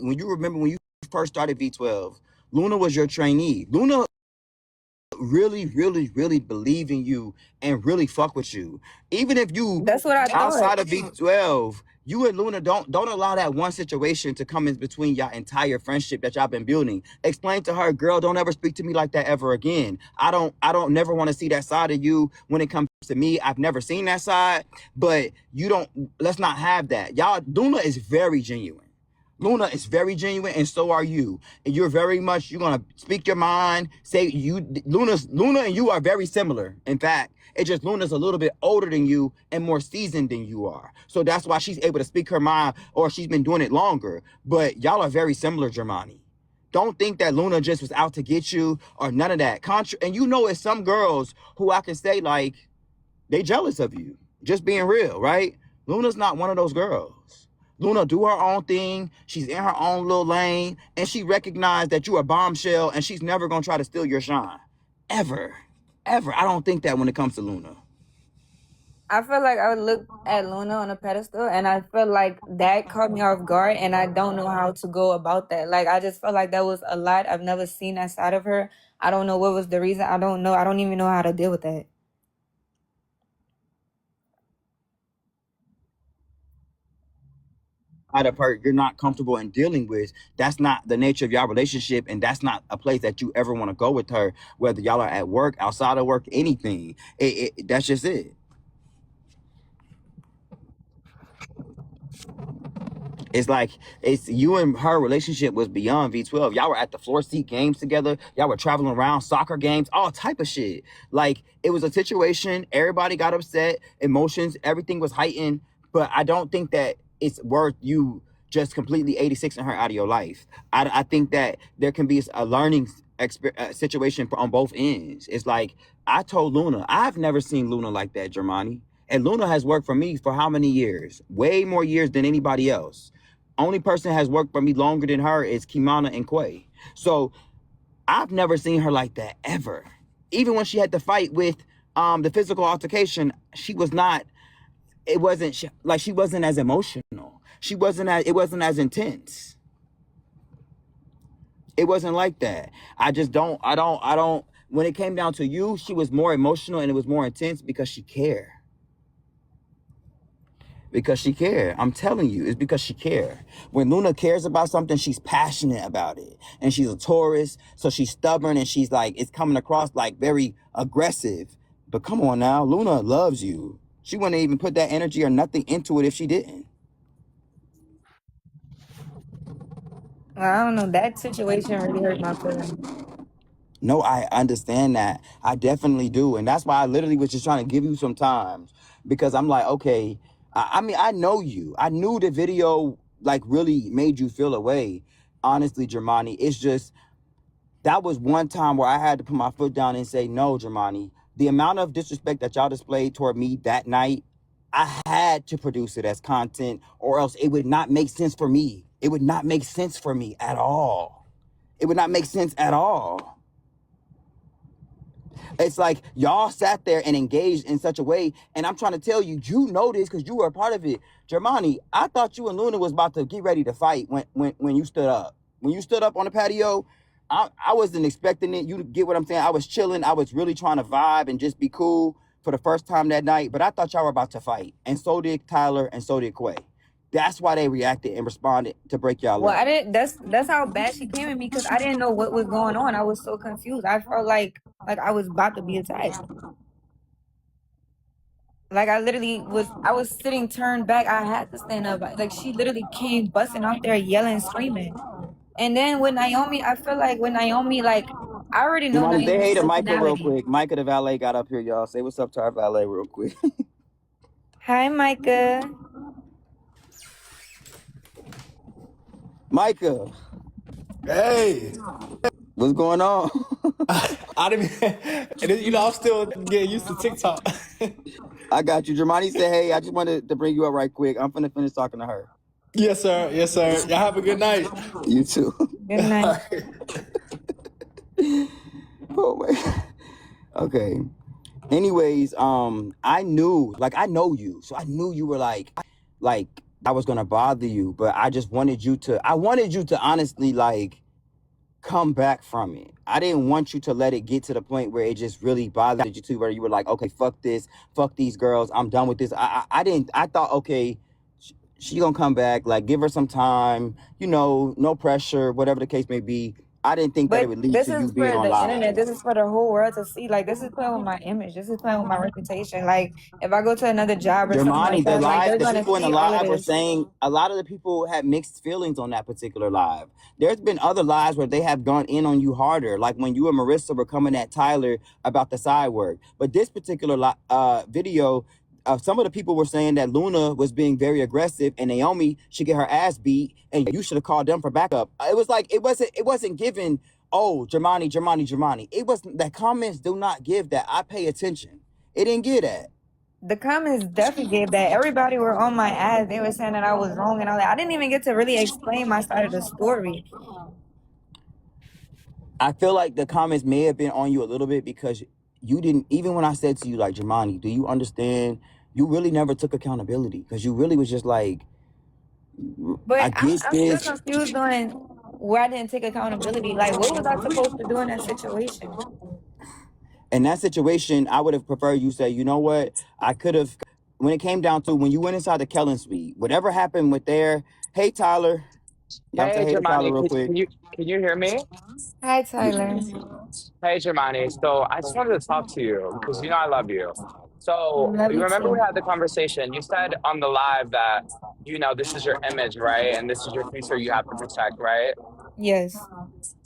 when you remember when you first started V12, Luna was your trainee. Luna really believe in you and really fuck with you. Even if you That's what I thought. outside of V12, you and Luna don't allow that one situation to come in between your entire friendship that y'all been building. Explain to her, girl, don't ever speak to me like that ever again. I don't never want to see that side of you when it comes to me. I've never seen that side, but you don't, let's not have that. Y'all, Luna is very genuine. Luna is very genuine, and so are you. And you're very much, you're gonna speak your mind. Say you, Luna and you are very similar. In fact, it's just Luna's a little bit older than you and more seasoned than you are. So that's why she's able to speak her mind, or she's been doing it longer. But y'all are very similar, Jermani. Don't think that Luna just was out to get you or none of that. And you know, it's some girls who I can say like they jealous of you. Just being real, right? Luna's not one of those girls. Luna do her own thing. She's in her own little lane, and she recognized that you are a bombshell, and she's never gonna try to steal your shine, ever, ever. I don't think that when it comes to Luna. I feel like I would look at Luna on a pedestal, and I feel like that caught me off guard, and I don't know how to go about that. Like, I just felt like that was a lot. I've never seen that side of her. I don't know what was the reason. I don't know. I don't even know how to deal with that. Out of her, you're not comfortable in dealing with. That's not the nature of your relationship, and that's not a place that you ever want to go with her. Whether y'all are at work, outside of work, anything. That's just it. It's like it's you and her relationship was beyond V12. Y'all were at the floor seat games together. Y'all were traveling around, soccer games, all type of shit. Like it was a situation. Everybody got upset, emotions, everything was heightened. But I don't think that it's worth you just completely 86 in her out of your life. I think that there can be a learning situation on both ends. It's like I told Luna, I've never seen Luna like that, Jermani. And Luna has worked for me for how many years? Way more years than anybody else. Only person has worked for me longer than her is Kimana and Quay. So I've never seen her like that ever. Even when she had to fight with the physical altercation, she was not. It wasn't like she wasn't as emotional. She wasn't as. It wasn't as intense. It wasn't like that. I just don't. I don't. I don't. When it came down to you, she was more emotional and it was more intense because she cared. Because she cared. I'm telling you, it's because she cared. When Luna cares about something, she's passionate about it. And she's a Taurus, so she's stubborn and she's like, it's coming across like very aggressive. But come on now, Luna loves you. She wouldn't even put that energy or nothing into it if she didn't. Well, I don't know. That situation really hurt my feelings. No, I understand that. I definitely do. And that's why I literally was just trying to give you some time because I'm like, okay, I mean, I know you. I knew the video like really made you feel away. Honestly, Jermani, it's just that was one time where I had to put my foot down and say, no, Jermani, the amount of disrespect that y'all displayed toward me that night, I had to produce it as content or else it would not make sense for me. It would not make sense for me at all. It would not make sense at all. It's like y'all sat there and engaged in such a way, and I'm trying to tell you, you know this because you were a part of it. Jermani, I thought you and Luna was about to get ready to fight when you stood up. When you stood up on the patio, I wasn't expecting it. You get what I'm saying? I was chilling. I was really trying to vibe and just be cool for the first time that night, but I thought y'all were about to fight, and so did Tyler, and so did Quay. That's why they reacted and responded to break y'all Well, up. I didn't. That's how bad she came at me because I didn't know what was going on. I was so confused. I felt like I was about to be attacked. Like I literally was. I was sitting turned back. I had to stand up. Like she literally came busting out there yelling, screaming. And then with Naomi, I feel like with Naomi, like I already know Jermani, say hey Naomi's to Micah real personality. quick. Micah the valet got up here, y'all. Say what's up to our valet real quick. Hi, Micah. Micah, Hey, what's going on? I didn't. I'm still getting used to TikTok. I got you. Jermani said, hey, I just wanted to bring you up right quick. I'm finna finish talking to her. Yes, sir. Yes, sir. Y'all have a good night. You too. Good night. Oh my. Okay. Anyways, I knew, like, I know you. So I knew you were like I was gonna bother you, but I just wanted you to. I wanted you to honestly like come back from it. I didn't want you to let it get to the point where it just really bothered you to where you were like, okay, fuck this, fuck these girls, I'm done with this. I didn't. I thought, okay, she gonna come back. Like, give her some time. You know, no pressure, whatever the case may be. I didn't think that it But would lead this to you is being for on the internet. live. This is for the whole world to see. Like, this is playing with my image. This is playing with my reputation. Like, if I go to another job or something like Jermani, the that, like live, they're the gonna people in the see all of live were this. saying a lot of the people had mixed feelings on that particular live. There's been other lives where they have gone in on you harder, like when you and Marissa were coming at Tyler about the side work. But this particular video, some of the people were saying that Luna was being very aggressive and Naomi should get her ass beat, and you should have called them for backup. It was like it wasn't given. Oh, Jermani, Jermani, Jermani. It was that comments do not give that. I pay attention. It didn't give that. The comments definitely gave that. Everybody were on my ass. They were saying that I was wrong and all that. I didn't even get to really explain my side of the story. I feel like the comments may have been on you a little bit because you didn't, even when I said to you, like, Jermani, do you understand? You really never took accountability because you really was just like, I But get I'm still this. confused on where I didn't take accountability. Like, what was I supposed to do in that situation? In that situation, I would have preferred you say, you know what? I could have, when it came down to when you went inside the Kellen suite, whatever happened with there, hey, Tyler. Y'all say Hey, hey to Tyler Jermani, real quick. can you hear me? Hi, Tyler. Hey, Jermani. So I just wanted to talk to you because you know I love you. So Love you you remember we too. had the conversation. You said on the live that you know this is your image, right? And this is your future you have to protect, right? Yes.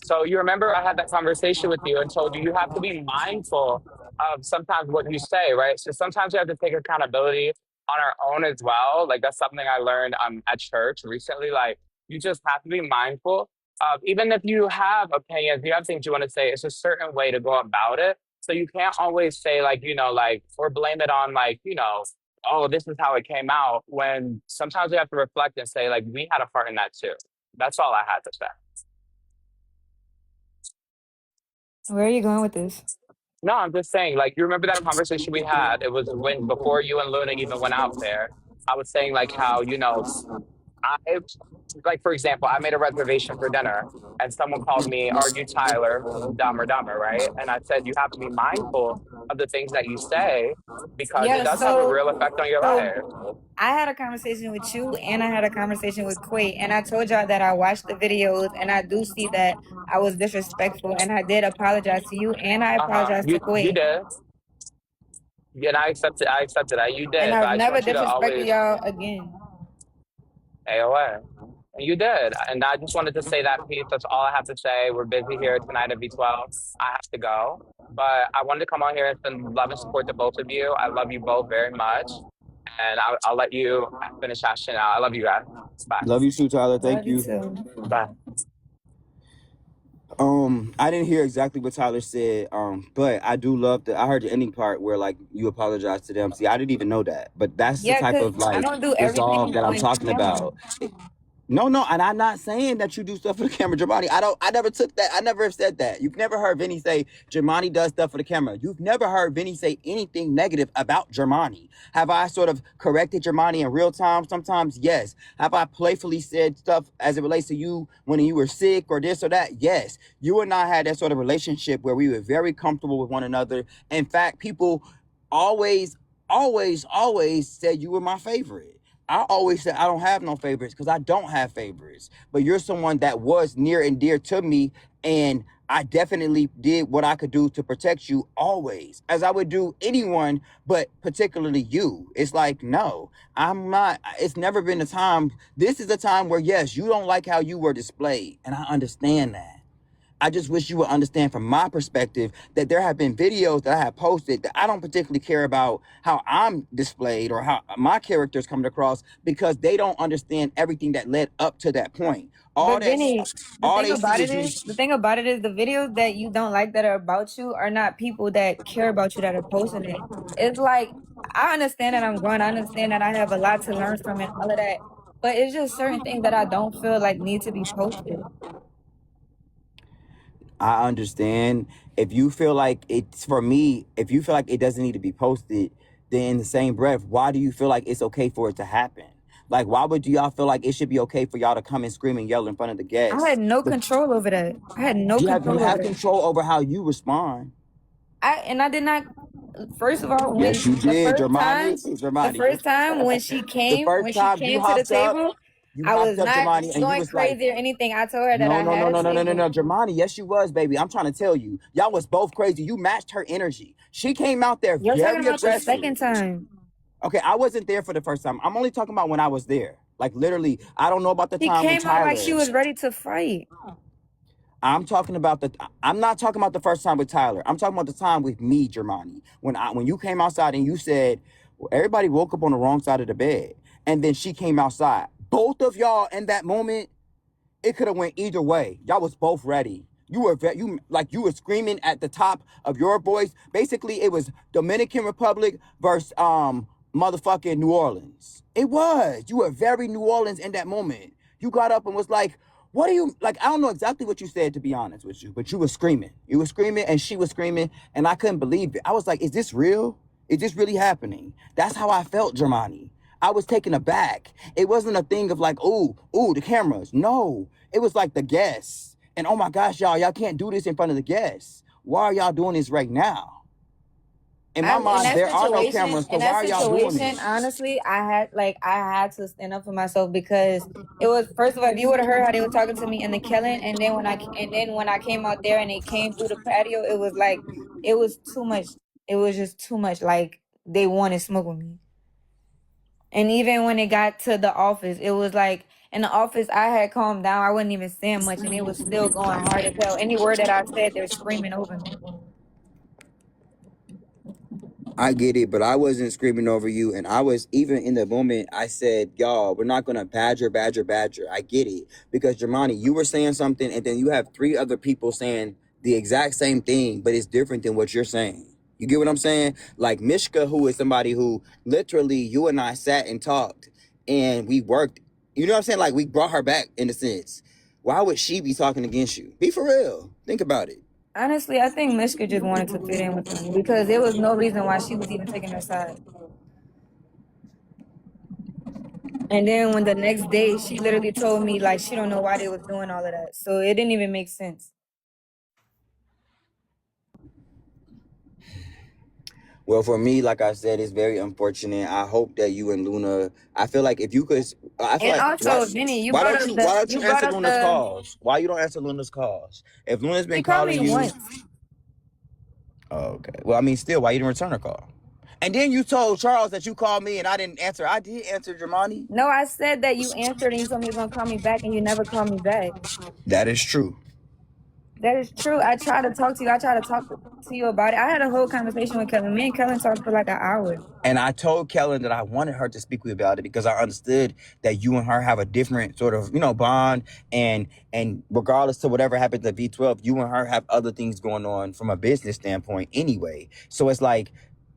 So you remember I had that conversation with you and told you you have to be mindful of sometimes what you say, right? So sometimes you have to take accountability on our own as well. Like that's something I learned at church recently. Like you just have to be mindful of even if you have opinions, you have things you want to say, it's a certain way to go about it. So you can't always say like, you know, like or blame it on like, you know, oh, this is how it came out. When sometimes you have to reflect and say, like, we had a part in that too. That's all I had to say. Where are you going with this? No, I'm just saying, like, you remember that conversation we had? It was when before you and Luna even went out there. I was saying like how, you know, I like for example, I made a reservation for dinner and someone called me, "Are you Tyler from Dumb or Dumber?" Right? And I said you have to be mindful of the things that you say because it Yeah, does have a real effect on your so life. I had a conversation with you and I had a conversation with Quay, and I told y'all that I watched the videos and I do see that I was disrespectful and I did apologize to you and I Uh-huh. apologized to You Quay. did. Yeah, and I accepted that. You And did, but I've I just never want you to disrespected always y'all again. AOA. And you did. And I just wanted to say that piece. That's all I have to say. We're busy here tonight at V12. I have to go. But I wanted to come on here and send love and support to both of you. I love you both very much. And I'll let you finish hashing out. I love you guys. Bye. Love you too, Tyler. Thank Love you you. too. Bye. I didn't hear exactly what Tyler said. But I do love I heard the ending part where like you apologize to them. See, I didn't even know that. But that's the Yeah, type because of I like don't do resolve everything that I'm on talking camera. about. No, no, and I'm not saying that you do stuff for the camera, Jermani. I never took that. I never have said that. You've never heard Vinny say Jermani does stuff for the camera. You've never heard Vinny say anything negative about Jermani. Have I sort of corrected Jermani in real time? Sometimes, yes. Have I playfully said stuff as it relates to you when you were sick or this or that? Yes. You and I had that sort of relationship where we were very comfortable with one another. In fact, people always, always said you were my favorite. I always said I don't have no favorites because I don't have favorites. But you're someone that was near and dear to me, and I definitely did what I could do to protect you always, as I would do anyone, but particularly you. It's like, no, I'm not. It's never been a time. This is a time where, yes, you don't like how you were displayed, and I understand that. I just wish you would understand from my perspective that there have been videos that I have posted that I don't particularly care about how I'm displayed or how my character's coming across because they don't understand everything that led up to that point. But Vinny, All they see is you. the thing about it is the videos that you don't like that are about you are not people that care about you that are posting it. It's like I understand that I'm growing, I understand that I have a lot to learn from it, all of that. But it's just certain things that I don't feel like need to be posted. I understand. If you feel like it's for me, if you feel like it doesn't need to be posted, then in the same breath, why do you feel like it's okay for it to happen? Like, why would y'all feel like it should be okay for y'all to come and scream and yell in front of the I had guests? no control over that. I had no You control over have that. control over how you respond. I did not. First of all, Yes, when you the did, first time, Jermani. Jermani. when The first she time came to the table, you I hopped was up, not Jermani, and you going was like, crazy or anything. I told her that no, I no, no, had a no, no, no, no, table. no, Jermani. Yes, you was, baby. I'm trying to tell you, y'all was both crazy. You matched her energy. She came out there You're talking very about the aggressive. second time. Okay, I wasn't there for the first time. I'm only talking about when I was there. Like literally, I don't know about the She time when came out like Tyler. she was ready to fight. I'm talking about I'm not talking about the first time with Tyler. I'm talking about the time with me, Jermani. When you came outside and you said, well, everybody woke up on the wrong side of the bed. And then she came outside. Both of y'all in that moment, it could have went either way. Y'all was both ready. You were screaming at the top of your voice. Basically, it was Dominican Republic versus motherfucking New Orleans. It was. You were very New Orleans in that moment. You got up and was like, what do you like? I don't know exactly what you said, to be honest with you, but you were screaming. You were screaming and she was screaming, and I couldn't believe it. I was like, is this real? Is this really happening? That's how I felt, Jermani. I was taken aback. It wasn't a thing of like, ooh, the cameras. No, it was like the guests. And oh my gosh, y'all can't do this in front of the guests. Why are y'all doing this right now? In my In mind, that there are no situation, cameras, so why are y'all doing this? honestly, I had to stand up for myself because it was, first of all, if you would have heard how they were talking to me in the killing, and then when I came out there and it came through the patio, it was like it was too much. It was just too much. Like they wanted smoke with me. And even when it got to the office, it was like in the office I had calmed down. I wasn't even saying much, and it was still going hard as hell. Any word that I said, they're screaming over me. I get it, but I wasn't screaming over you. And I was, even in the moment, I said, y'all, we're not going to badger. I get it. Because, Jermani, you were saying something, and then you have 3 other people saying the exact same thing, but it's different than what you're saying. You get what I'm saying? Like Mishka, who is somebody who literally you and I sat and talked, and we worked. You know what I'm saying? Like, we brought her back, in a sense. Why would she be talking against you? Be for real. Think about it. Honestly, I think Mishka just wanted to fit in with them because there was no reason why she was even taking their side. And then when the next day, she literally told me like she don't know why they was doing all of that. So it didn't even make sense. Well, for me, like I said, it's very unfortunate. I hope that you and Luna. I feel like if you could, I feel And like also, Vinny, why don't you you brought answer up Luna's the calls? Why you don't answer Luna's calls? If Luna's she been called me calling you, once. oh, okay. Well, I mean, still, why you didn't return her call? And then you told Charles that you called me and I didn't answer. I did answer, Jermani. No, I said that you answered and you told me you were gonna call me back and you never called me back. That is true. That is true. I tried to talk to you. I tried to talk to you about it. I had a whole conversation with Kevin. Me and Kevin talked for like an hour. And I told Kellen that I wanted her to speak with me about it because I understood that you and her have a different sort of, bond. And regardless to whatever happens at V12, you and her have other things going on from a business standpoint anyway. So it's like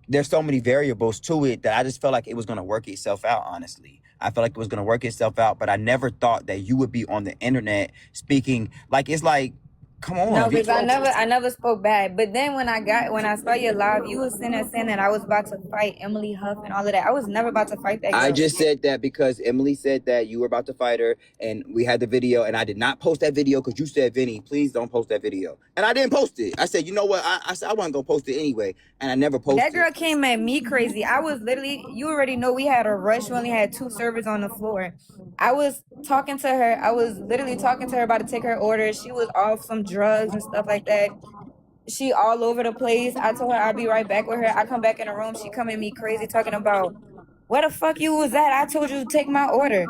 there's so many variables to it that I just felt like it was going to work itself out, honestly. I felt like it was going to work itself out, but I never thought that you would be on the internet speaking. Like, it's like, come No, on, because I V12. never spoke bad. But then when I saw you live, you was sitting there saying that I was about to fight Emily Huff and all of that. I was never about to fight that I girl. just said that because Emily said that you were about to fight her, and we had the video, and I did not post that video because you said, Vinny, please don't post that video. And I didn't post it. I said, you know what? I said I wasn't going to post it anyway, and I never That posted girl it. came at me crazy. I was literally, you already know we had a rush. We only had 2 servers on the floor. I was talking to her. I was literally talking to her about to take her order. She was off some drugs and stuff like that. She all over the place. I told her I'd be right back with her. I come back in the room. She come at me crazy talking about, where the fuck you was at? I told you to take my order.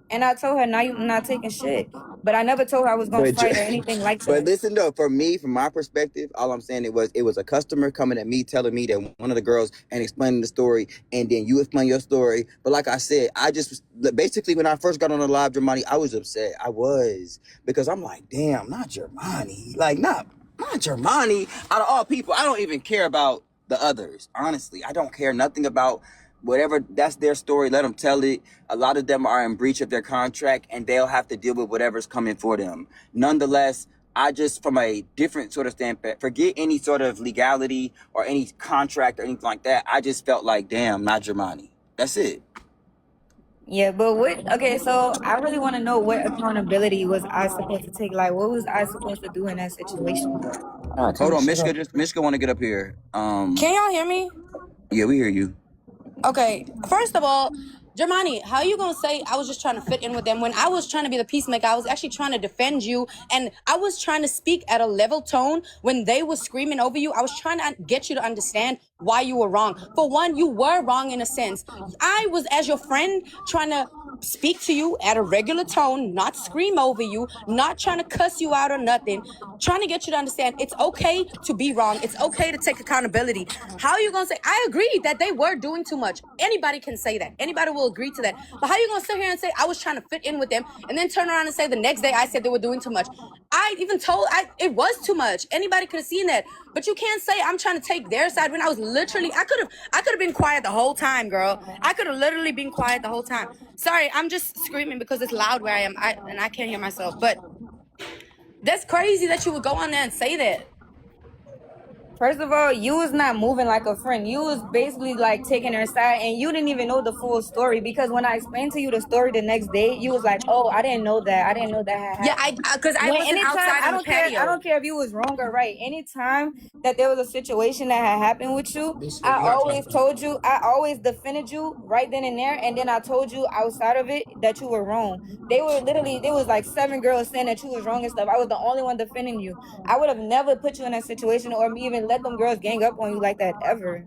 And I told her, now you're not taking shit. But I never told her I was going to But fight or anything like but that. listen though, for me, from my perspective, all I'm saying it was a customer coming at me telling me that one of the girls and explaining the story, and then you explain your story. But like I said, I just basically when I first got on the live Jermani, I was upset. I was, because I'm like, damn, not Jermani, like not Jermani. Out of all people, I don't even care about the others. Honestly, I don't care nothing about whatever. That's their story. Let them tell it. A lot of them are in breach of their contract, and they'll have to deal with whatever's coming for them. Nonetheless, I just, from a different sort of standpoint, forget any sort of legality or any contract or anything like that. I just felt like, damn, not Jermani. That's it. Yeah, but what? Okay, so I really want to know what accountability was I supposed to take? Like, what was I supposed to do in that situation? Oh, Hold time to on, shut up. Mishka want to get up here. Can y'all hear me? Yeah, we hear you. Okay, first of all, Jermani, how you gonna say I was just trying to fit in with them when I was trying to be the peacemaker? I was actually trying to defend you, and I was trying to speak at a level tone when they were screaming over you. I was trying to get you to understand why you were wrong. For one, you were wrong in a sense. I was, as your friend, trying to speak to you at a regular tone, not scream over you, not trying to cuss you out or nothing, trying to get you to understand it's okay to be wrong. It's okay to take accountability. How are you going to say, I agree that they were doing too much. Anybody can say that. Anybody will agree to that. But how are you going to sit here and say, I was trying to fit in with them and then turn around and say the next day I said they were doing too much? I even told it was too much. Anybody could have seen that. But you can't say I'm trying to take their side when I was literally, I could have been quiet the whole time, girl. I could have literally been quiet the whole time. Sorry, I'm just screaming because it's loud where I am. I can't hear myself. But that's crazy that you would go on there and say that. First of all, you was not moving like a friend. You was basically like taking her side, and you didn't even know the full story because when I explained to you the story the next day, you was like, "Oh, I didn't know that. I didn't know that had Yeah, happened." because I When wasn't anytime, outside on the I patio. don't care if you was wrong or right. Anytime that there was a situation that had happened with you, I always told you, I always defended you right then and there, and then I told you outside of it that you were wrong. They were literally, there was like 7 girls saying that you was wrong and stuff. I was the only one defending you. I would have never put you in that situation or even let them girls gang up on you like that ever.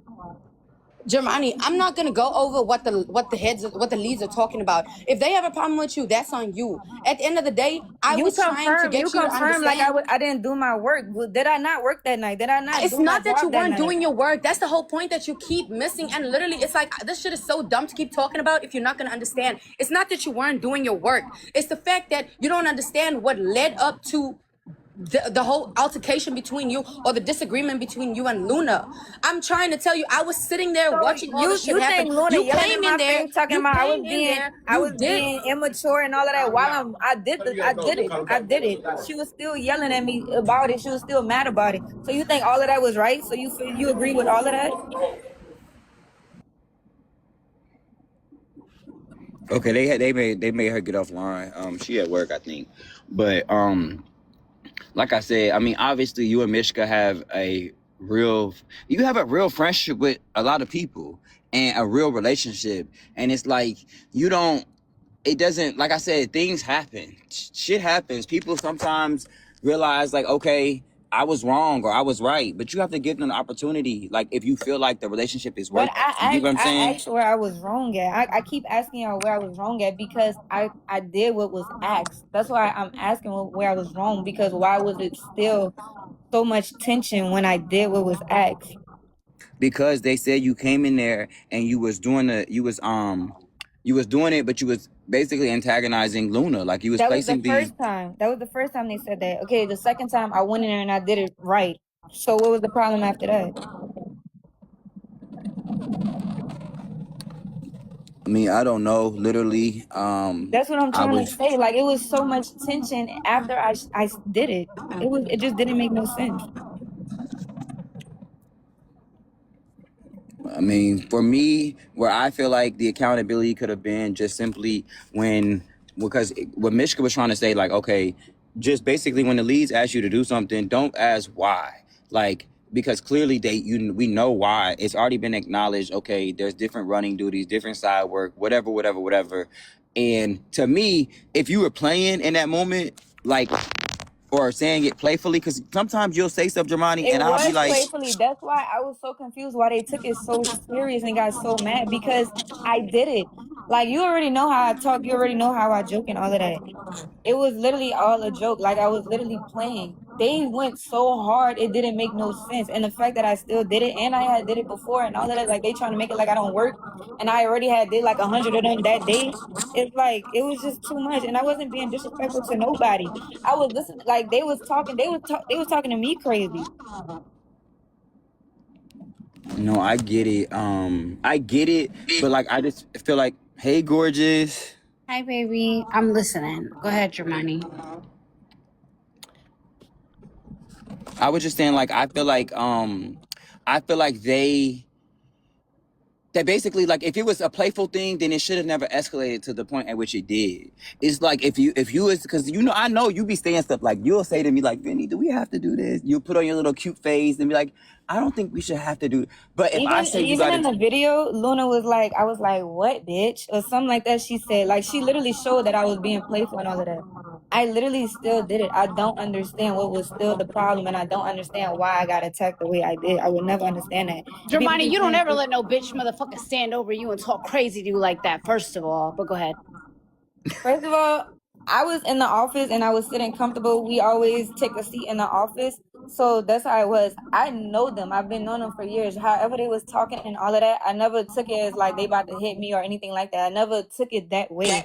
Jermani, I'm not gonna go over what the leads are talking about. If they have a problem with you, that's on you. At the end of the day, I was trying to You get you to confirm like understand. I didn't do my work. Did I not work that night? Did I not It's do my not that you job that weren't night? doing your work. That's the whole point that you keep missing. And literally, it's like this shit is so dumb to keep talking about if you're not gonna understand. It's not that you weren't doing your work. It's the fact that you don't understand what led up to the whole altercation between you or the disagreement between you and Luna. I'm trying to tell you, I was sitting there So watching all this shit you happen. think Luna You yelling in came in my there, face talking you about came in there, I you was did. being immature and all of that while I did it. She was still yelling at me about it. She was still mad about it. So you think all of that was right? So you agree with all of that? Okay, they made her get offline. She at work, I think. But like I said, I mean, obviously you and Mishka have you have a real friendship with a lot of people and a real relationship. And it's like you don't it doesn't, like I said, things happen. Shit happens. People sometimes realize like, okay, I was wrong or I was right, but you have to give them the opportunity. Like if you feel like the relationship is But worth it. You get what I'm I saying? asked where I was wrong at. I keep asking y'all where I was wrong at because I did what was asked. That's why I'm asking where I was wrong because why was it still so much tension when I did what was asked? Because they said you came in there and you was doing it, but you was basically antagonizing Luna. Like you was That was the placing the first time. That was the first time they said that. Okay, the second time I went in there and I did it right. So what was the problem after that? I mean, I don't know, literally. That's what I'm I trying to was say. Like it was so much tension after I did it. It just didn't make no sense. I mean, for me, where I feel like the accountability could have been just simply because what Mishka was trying to say, like, okay, just basically when the leads ask you to do something, don't ask why. Like, because clearly we know why. It's already been acknowledged, okay, there's different running duties, different side work, whatever, whatever, whatever. And to me, if you were playing in that moment, like, or saying it playfully, because sometimes you'll say stuff, Jermani, It and I'll be was like, playfully. That's why I was so confused why they took it so serious and got so mad because I did it. Like you already know how I talk, you already know how I joke and all of that. It was literally all a joke. Like I was literally playing. They went so hard, it didn't make no sense. And the fact that I still did it and I had did it before and all of that, like they trying to make it like I don't work and I already had did like 100 of them that day. It's like it was just too much. And I wasn't being disrespectful to nobody. I was listening, like they was talking to me crazy. no, I get it. I get it, but like I just feel like, hey, gorgeous. Hi, baby. I'm listening. Go ahead, Jermani. I was just saying, like, I feel like that basically, like, if it was a playful thing, then it should have never escalated to the point at which it did. It's like if you was, because I know you be saying stuff like, you'll say to me like, Vinny, do we have to do this? You put on your little cute face and be like, I don't think we should have to do it. But if I say you even gotta, in the video, Luna was like, I was like, what, bitch? Or something like that. She said, like, she literally showed that I was being playful and all of that. I literally still did it. I don't understand what was still the problem, and I don't understand why I got attacked the way I did. I would never understand that. Jermani, you don't ever let no bitch motherfucker stand over you and talk crazy to you like that, first of all. But go ahead. First of all, I was in the office and I was sitting comfortable. We always take a seat in the office. So that's how it was. I know them. I've been knowing them for years. However they was talking and all of that, I never took it as like they about to hit me or anything like that. I never took it that way.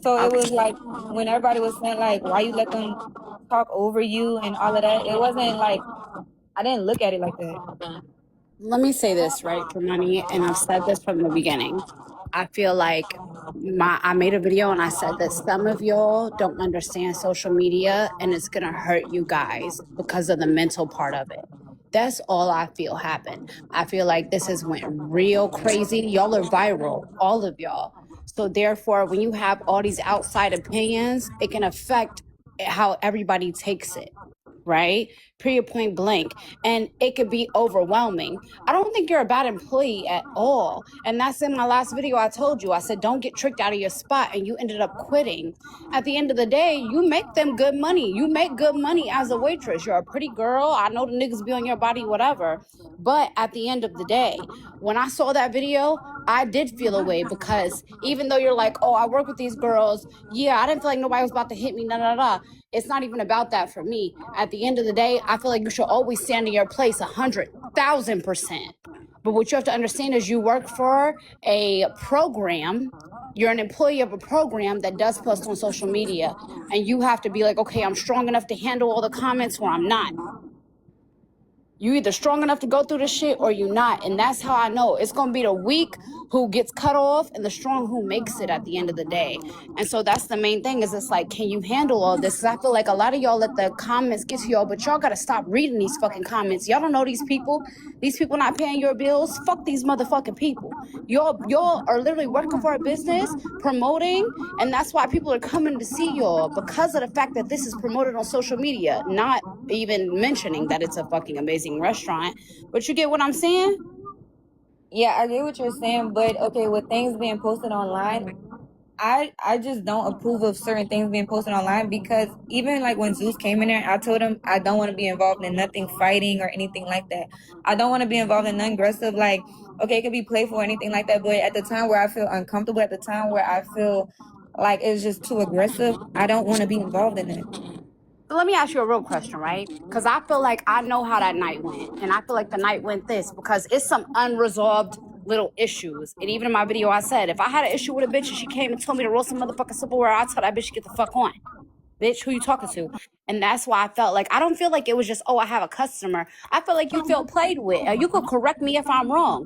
So it was like when everybody was saying like, why you let them talk over you and all of that, it wasn't like, I didn't look at it like that. Let me say this, right, Jermani, and I've said this from the beginning. I feel like I made a video and I said that some of y'all don't understand social media and it's gonna hurt you guys because of the mental part of it. That's all I feel happened. I feel like this has went real crazy. Y'all are viral, all of y'all. So therefore, when you have all these outside opinions, it can affect how everybody takes it, right? Period, point blank. And it could be overwhelming. I don't think you're a bad employee at all. And that's in my last video. I told you, I said, don't get tricked out of your spot. And you ended up quitting. At the end of the day, you make them good money. You make good money as a waitress. You're a pretty girl. I know the niggas be on your body, whatever. But at the end of the day, when I saw that video, I did feel a way because even though you're like, oh, I work with these girls. Yeah, I didn't feel like nobody was about to hit me. It's not even about that for me. At the end of the day, I feel like you should always stand in your place 100,000%. But what you have to understand is you work for a program. You're an employee of a program that does post on social media. And you have to be like, okay, I'm strong enough to handle all the comments or I'm not. You either strong enough to go through this shit or you not. And that's how I know. It's going to be the weak who gets cut off and the strong who makes it at the end of the day. And so that's the main thing is it's like, can you handle all this? Because I feel like a lot of y'all let the comments get to y'all, but y'all got to stop reading these fucking comments. Y'all don't know these people. These people not paying your bills. Fuck these motherfucking people. Y'all are literally working for a business, promoting, and that's why people are coming to see y'all because of the fact that this is promoted on social media, not even mentioning that it's a fucking amazing restaurant. But you get what I'm saying? Yeah, I get what you're saying, but okay, with things being posted online, I just don't approve of certain things being posted online because even like when Zeus came in there, I told him I don't want to be involved in nothing fighting or anything like that. I don't want to be involved in nothing aggressive. Like, okay, it could be playful or anything like that, but at the time where I feel uncomfortable, at the time where I feel like it's just too aggressive, I don't want to be involved in it. So let me ask you a real question, right? Because I feel like I know how that night went. And I feel like the night went this because it's some unresolved little issues. And even in my video, I said, if I had an issue with a bitch and she came and told me to roll some motherfucking silverware, I'd tell that bitch to get the fuck on. Bitch, who you talking to? And that's why I felt like, I don't feel like it was just, oh, I have a customer. I feel like you felt played with. You could correct me if I'm wrong.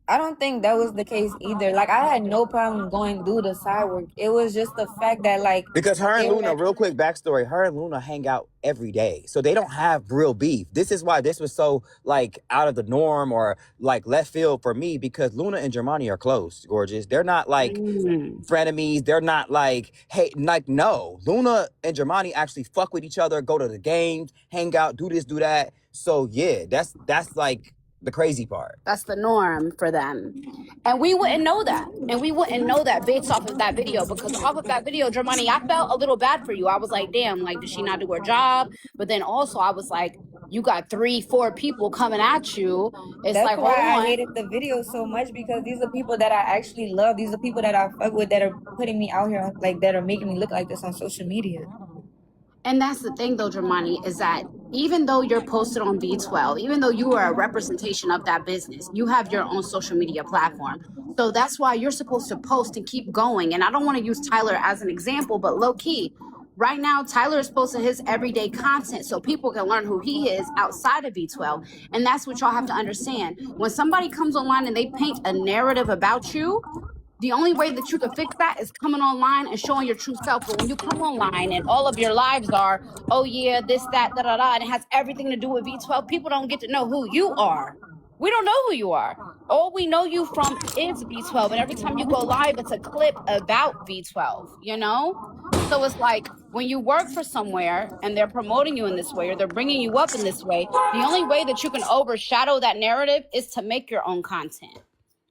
I don't think that was the case either. Like, I had no problem going do the side work. It was just the fact that, like, because her and Luna, real quick backstory, her and Luna hang out every day. So they don't have real beef. This is why this was so, like, out of the norm or, like, left field for me, because Luna and Jermani are close, gorgeous. They're not, like, frenemies. They're not, like, hey, like, no. Luna and Jermani actually fuck with each other, go to the games, hang out, do this, do that. So, yeah, that's like, the crazy part. That's the norm for them. And we wouldn't know that. And we wouldn't know that based off of that video. Because off of that video, Jermani, I felt a little bad for you. I was like, damn, like, did she not do her job? But then also I was like, you got 3-4 people coming at you. It's that's like, why hold on. I hated the video so much, because these are people that I actually love. These are people that I fuck with that are putting me out here, like, that are making me look like this on social media. And that's the thing, though, Jermani, is that even though you're posted on V12, even though you are a representation of that business, you have your own social media platform. So that's why you're supposed to post and keep going. And I don't want to use Tyler as an example, but low key, right now, Tyler is posting his everyday content so people can learn who he is outside of V12. And that's what y'all have to understand. When somebody comes online and they paint a narrative about you, the only way that you can fix that is coming online and showing your true self. But when you come online and all of your lives are, oh yeah, this, that, da, da, da, and it has everything to do with V12, people don't get to know who you are. We don't know who you are. All we know you from is V12. And every time you go live, it's a clip about V12, you know? So it's like when you work for somewhere and they're promoting you in this way or they're bringing you up in this way, the only way that you can overshadow that narrative is to make your own content,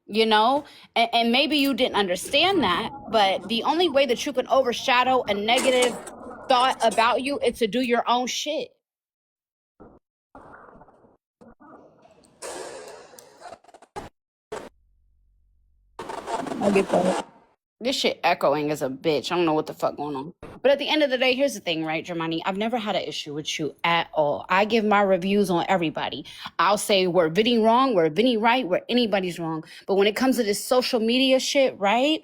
you know? And maybe you didn't understand that, but the only way that you can overshadow a negative thought about you is to do your own shit. I get that. This shit echoing as a bitch. I don't know what the fuck going on. But at the end of the day, here's the thing, right, Jermani? I've never had an issue with you at all. I give my reviews on everybody. I'll say where Vinny wrong, where Vinny right, where anybody's wrong. But when it comes to this social media shit, right?